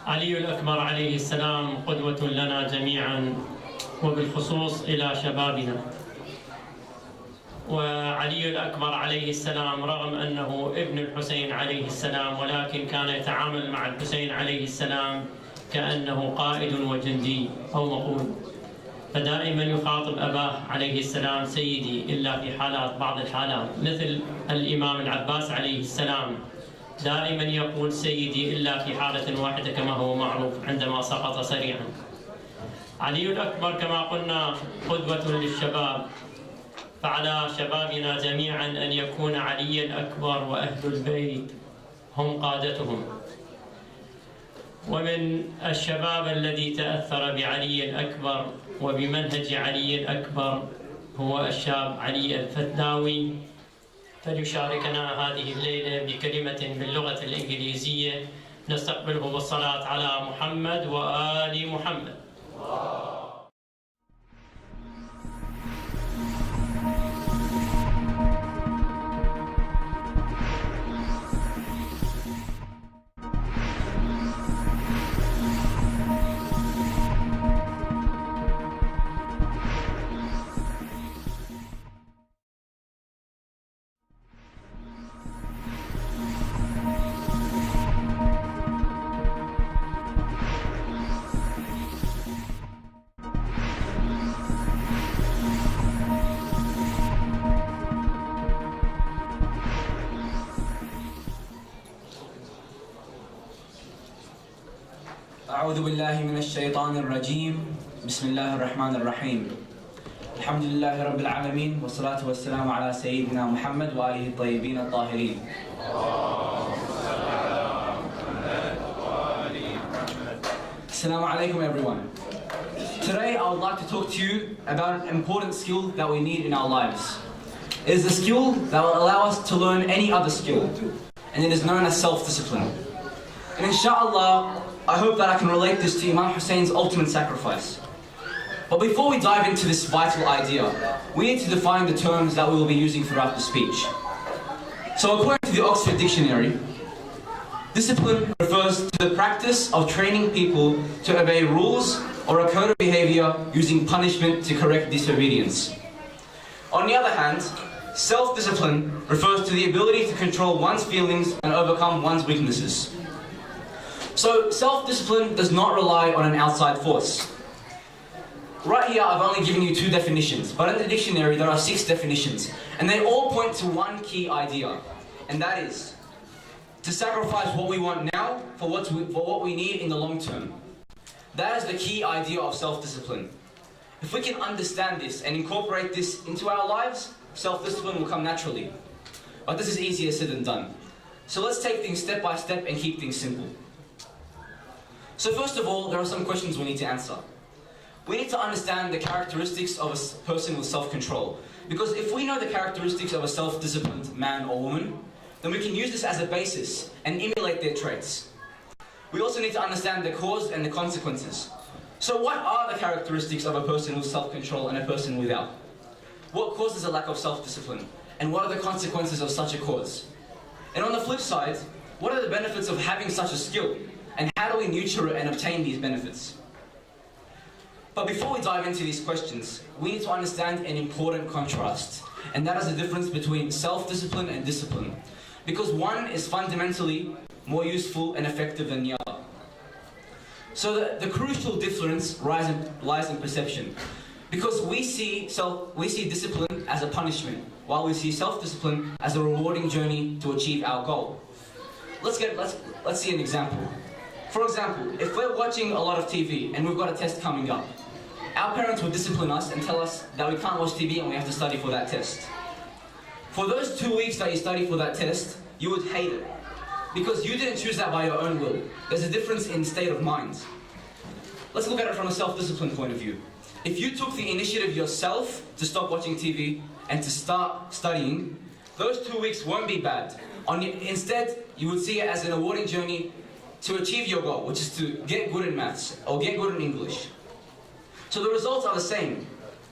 علي الأكبر عليه السلام قدوة لنا جميعا وبالخصوص إلى شبابنا. وعلي الأكبر عليه السلام رغم أنه ابن الحسين عليه السلام، ولكن كان يتعامل مع الحسين عليه السلام كأنه قائد وجندي أو مقود، فدائما يخاطب أباه عليه السلام سيدي، إلا في بعض الحالات مثل الإمام العباس عليه السلام دائما يقول سيدي إلا في حالة واحدة كما هو معروف عندما سقط سريعا. علي الأكبر كما قلنا قدوة للشباب، فعلى شبابنا جميعا أن يكون علي الأكبر وأهل البيت هم قادتهم. ومن الشباب الذي تأثر بعلي الأكبر وبمنهج علي الأكبر هو الشاب علي الفتلاوي، فليشاركنا هذه الليلة بكلمة باللغة الإنجليزية نستقبله بالصلاة على محمد وآل محمد. أعوذ بالله من الشيطان الرجيم. بسم الله الرحمن الرحيم. الحمد لله رب العالمين، والصلاة والسلام على سيدنا محمد وآله الطيبين الطاهرين. Assalamu alaikum everyone. Today I would like to talk to you about an important skill that we need in our lives. It is a skill that will allow us to learn any other skill, and it is known as self-discipline. And inshallah, I hope that I can relate this to Imam Hussein's ultimate sacrifice. But before we dive into this vital idea, we need to define the terms that we will be using throughout the speech. So according to the Oxford Dictionary, discipline refers to the practice of training people to obey rules or a code of behavior using punishment to correct disobedience. On the other hand, self-discipline refers to the ability to control one's feelings and overcome one's weaknesses. So self-discipline does not rely on an outside force. Right here I've only given you 2 definitions, but in the dictionary there are 6 definitions, and they all point to one key idea, and that is to sacrifice what we want now for what we need in the long term. That is the key idea of self-discipline. If we can understand this and incorporate this into our lives, self-discipline will come naturally. But this is easier said than done. So let's take things step by step and keep things simple. So first of all, there are some questions we need to answer. We need to understand the characteristics of a person with self-control. Because if we know the characteristics of a self-disciplined man or woman, then we can use this as a basis and emulate their traits. We also need to understand the cause and the consequences. So what are the characteristics of a person with self-control and a person without? What causes a lack of self-discipline? And what are the consequences of such a cause? And on the flip side, what are the benefits of having such a skill? And how do we nurture it and obtain these benefits? But before we dive into these questions, we need to understand an important contrast, and that is the difference between self-discipline and discipline, because one is fundamentally more useful and effective than the other. So the crucial difference lies in perception, because we see discipline as a punishment, while we see self-discipline as a rewarding journey to achieve our goal. Let's see an example. For example, if we're watching a lot of TV and we've got a test coming up, our parents would discipline us and tell us that we can't watch TV and we have to study for that test. For those 2 weeks that you study for that test, you would hate it, because you didn't choose that by your own will. There's a difference in state of mind. Let's look at it from a self-discipline point of view. If you took the initiative yourself to stop watching TV and to start studying, those 2 weeks won't be bad. Instead, you would see it as an rewarding journey to achieve your goal, which is to get good in maths or get good in English. So the results are the same,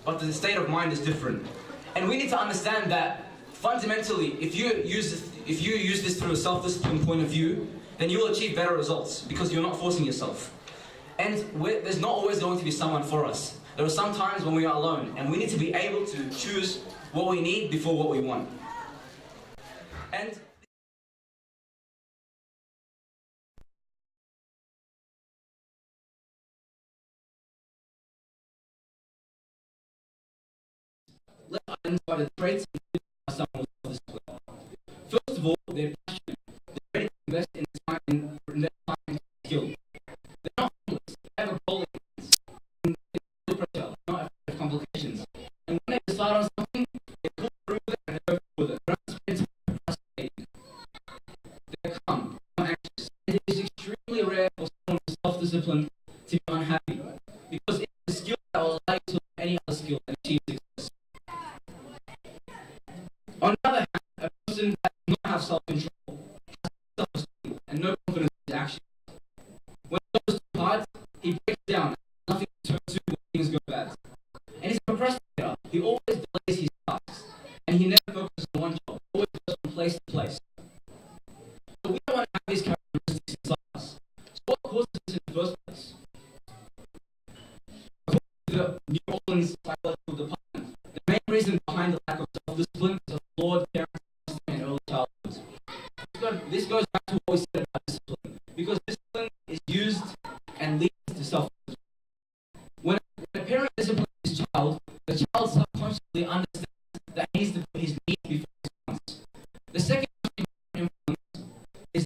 but the state of mind is different. And we need to understand that fundamentally, if you use this through a self-discipline point of view, then you will achieve better results because you're not forcing yourself. And there's not always going to be someone for us. There are some times when we are alone, and we need to be able to choose what we need before what we want. And let's identify the traits of someone with self-discipline. First of all, they're passionate. They're ready to invest in time and skill. They're not homeless. They have a goal in mind. And they feel pressure, not afraid of complications. And when they decide on something, they pull through with it and they go with it. They don't spend time procrastinating. They're calm, not anxious. And it is extremely rare for someone with self-discipline to be unhappy, because it's a skill that will allow you to learn any other skill and achieve success. On the other hand, a person that does not have self-control has self-esteem and no confidence in his actions. When it goes too hard, he breaks down and nothing turns to when things go bad. And he's a procrastinator. He always delays his tasks, and he never focuses on one job. He always goes from place to place. So we don't want to have these characteristics inside us. So what causes this in the first place? According to the New Orleans Psychological Department, the main reason behind the lack of self-discipline is a flawed parenting and early childhood. This goes back to what we said about discipline, because discipline is used and leads to self-discipline. When a parent disciplines his child, the child subconsciously understands that he needs to put his needs before his wants. The second influence is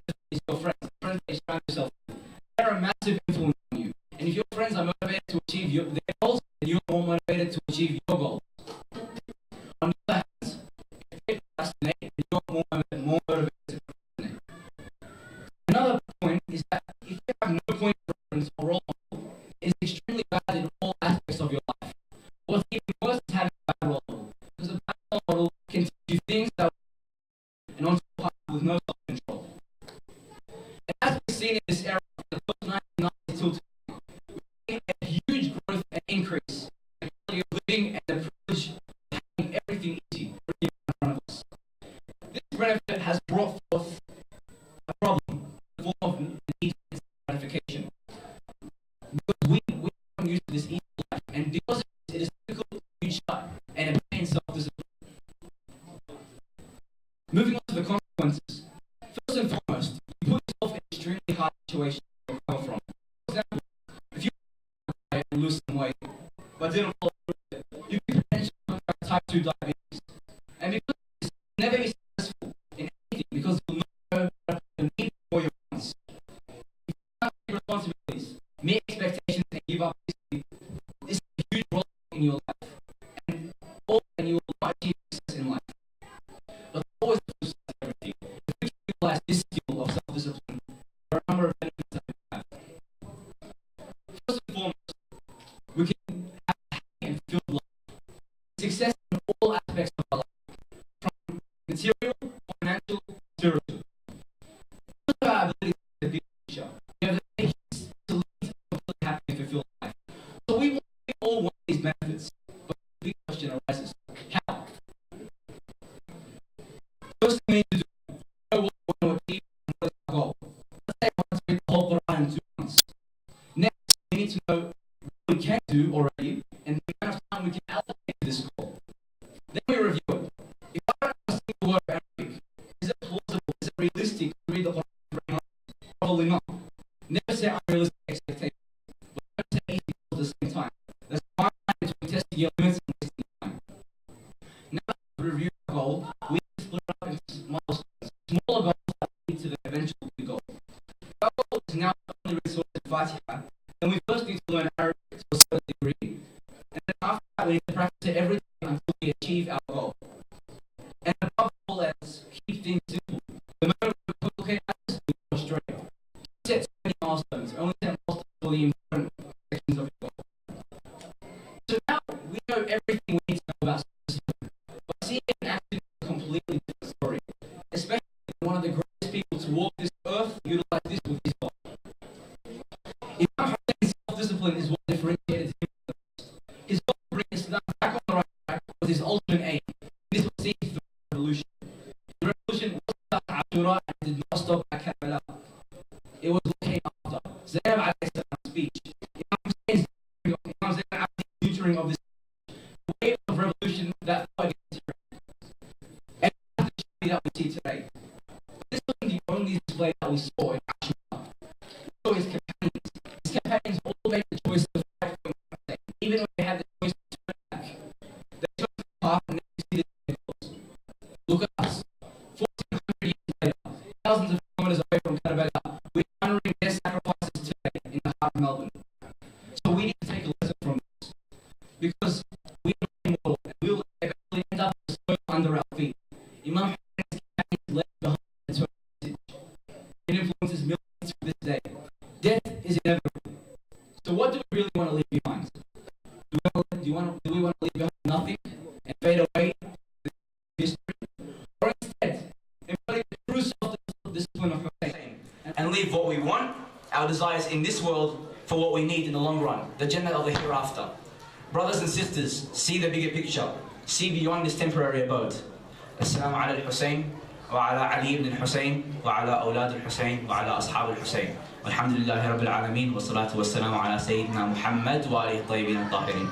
your friends, the friends that you surround yourself with. They're a massive influence on you. And if your friends are motivated to achieve their goals, then you're more motivated to achieve your goals. On the other hand, if they procrastinate, then you're more motivated to procrastinate. Another point is that if you have no point of reference or role model, it is extremely bad in all aspects of your life. What's even worse is having a bad role model, because a bad role model can teach you things that and onto a path with no self-control. And as we've seen in this era, from the post-1990s till today, we've seen a huge growth and increase in the quality of living and the privilege of having everything easy in front of us. This benefit has brought forth a problem in the form of need and gratification. Because we don't use this easy life, and because it is difficult to shut and obtain self-discipline. Moving on to the consequences. First and foremost, you put yourself in an extremely hard situation to recover from. For example, if you lose some weight, but didn't follow through with it, you could potentially contract type 2 diabetes. And because it's never be successful in anything, because you'll know the need for your wants. If you can't take responsibilities, meet expectations, and give up easily, this is a huge role in your life. And you will not achieve success in life. But always do everything. If we utilize this skill of self-discipline, there are a number of benefits that we have. First and foremost, we can have a happy and filled life. Success in all aspects of our life, from material, financial, spiritual. Because of our ability to be a teacher, we have the patience to lead a completely happy and fulfilled life. So we all want these benefits, but the big question arises: how? First thing we need to do is know what we want to achieve and what is our goal. Let's say we want to read the whole Quran in 2 months. Next, we need to know what we can do already and the amount of time we can allocate to this goal. Then we review it. If I don't know a single word of Arabic, is it plausible? Is it realistic to read the Quran in 3 months? Probably not. Never set unrealistic expectations, but never set easy goals at the same time. There's a fine line between testing your limits and wasting time. Now that we review our goal, we split it up into milestones, smaller goals that lead to the eventual big goal. Our goal is now to only read Surah Al-Fatiha, then we first need to learn Arabic to a certain degree, and then after that we need to practice it every day until we achieve our goal. And above all else, keep things simple. The moment we complicate matters, we go astray. Set so many milestones, only set we saw in Ashura. We saw his companions. His companions all made the choice to fight for Hussein. Even when they had the choice to turn back, they chose the path and they succeeded in their cause. Look at us. 1400 years later, thousands of kilometers away from Karbala, we're honoring their sacrifices today in the heart of Melbourne. So we need to take a lesson from this, because we are immortal and we will eventually end up with the soil under our feet. Imam Hussein's companions left behind a message. It influences millions to this day. Death is inevitable. So what do we really want to leave behind? Do we want to leave behind nothing and fade away with history? Or instead, embody the true self-discipline of Hussein and live what we want, our desires in this world, for what we need in the long run, the Jannah of the hereafter. Brothers and sisters, see the bigger picture. See beyond this temporary abode. Assalamu ala al-Hussein, wa ala Ali ibn al-Hussein, wa ala awlad al-Hussein, wa ala ashab al-Hussein. Walhamdulillahi rabbil alameen, wa salatu wa salamu ala Sayyidina Muhammad wa alihi tayyibin al-tahirin.